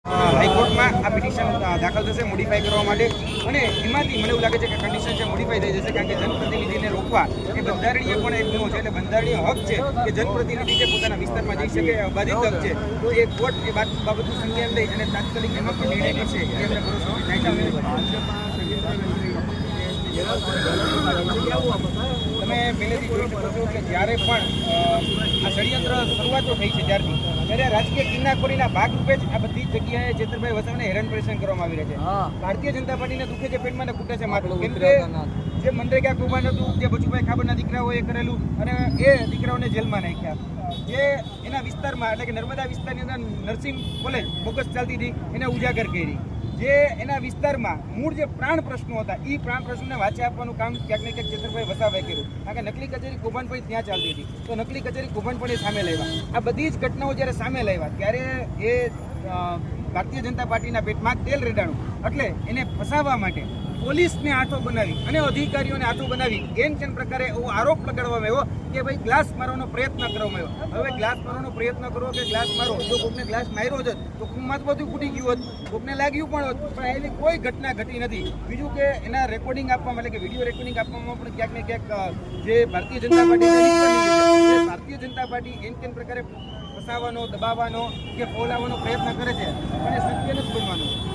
હાઈકોર્ટમાં આ પિટિશન દાખલ થશે મોડિફાઈ કરવા માટે અને એમાંથી મને એવું લાગે છે કે કન્ડિશન છે મોડિફાઈ થઈ જશે કારણ કે જનપ્રતિનિધિને રોકવા એ બંધારણીય પણ એક ગુનો છે એટલે બંધારણીય હક છે કે જનપ્રતિનિધિ જે પોતાના વિસ્તારમાં જઈ શકે બાધિત હક છે તો એ કોર્ટ એ બાબતનું સંજ્ઞાન લઈ અને તાત્કાલિક એમાં પણ નિર્ણય કરશે એ અમને ભરોસો તમે પહેલેથી જોઈ શકો છો કે જ્યારે પણ આ ષડયંત્ર શરૂઆતો થઈ છે ત્યારથી ત્યારે રાજકીય કિન્નાખોરીના ભાગરૂપે જ આ બધી જગ્યાએ જેતરભાઈ વસાવાને હેરાન પરેશાન કરવામાં આવી રહ્યા છે ભારતીય જનતા પાર્ટીને દુખે છે પેટમાં ને કૂટે છે માથું કેમ કે જે મનરેગા કૌભાંડ હતું જે બચુભાઈ ખાબરના દીકરાઓએ કરેલું અને એ દીકરાઓને જેલમાં નાખ્યા જે એના વિસ્તારમાં એટલે કે નર્મદા વિસ્તારની અંદર નર્સિંગ કોલેજ બોગસ ચાલતી હતી એને ઉજાગર કરી જે એના વિસ્તારમાં મૂળ જે પ્રાણ પ્રશ્નો હતા એ પ્રાણ પ્રશ્નોને વાંચી આપવાનું કામ ક્યાંક ને ક્યાંક જેતરભાઈ વસાવાએ કર્યું કારણ કે નકલી કચેરી કૌભાંડ પણ ત્યાં ચાલતી હતી તો નકલી કચેરી કૌભાંડ પણ એ સામે લાવ્યા આ બધી જ ઘટનાઓ જ્યારે સામે લાવ્યા ત્યારે એ ભારતીય જનતા પાર્ટીના પેટમાં તેલ રેડાણું એટલે એને ફસાવવા માટે પોલીસને આંઠો બનાવી અને અધિકારીઓને આંઠો બનાવી એમ પ્રકારે એવો આરોપ લગાડવામાં આવ્યો કે ભાઈ ગ્લાસ મારવાનો પ્રયત્ન કરવામાં આવ્યો હવે ગ્લાસ મારવાનો પ્રયત્ન કરો કે ગ્લાસ મારો જો કોકને ગ્લાસ માર્યો જ તો કુમમાં બધું ફૂટી ગયું હોત કોકને લાગ્યું પણ હોત પણ એની કોઈ ઘટના ઘટી નથી બીજું કે એના રેકોર્ડિંગ આપવામાં એટલે કે વિડીયો રેકોર્ડિંગ આપવામાં પણ ક્યાંક ને ક્યાંક જે ભારતીય જનતા પાર્ટી એમ પ્રકારે ફસાવાનો દબાવવાનો કે ફોલાવવાનો પ્રયત્ન કરે છે અને સત્ય નથી બનવાનું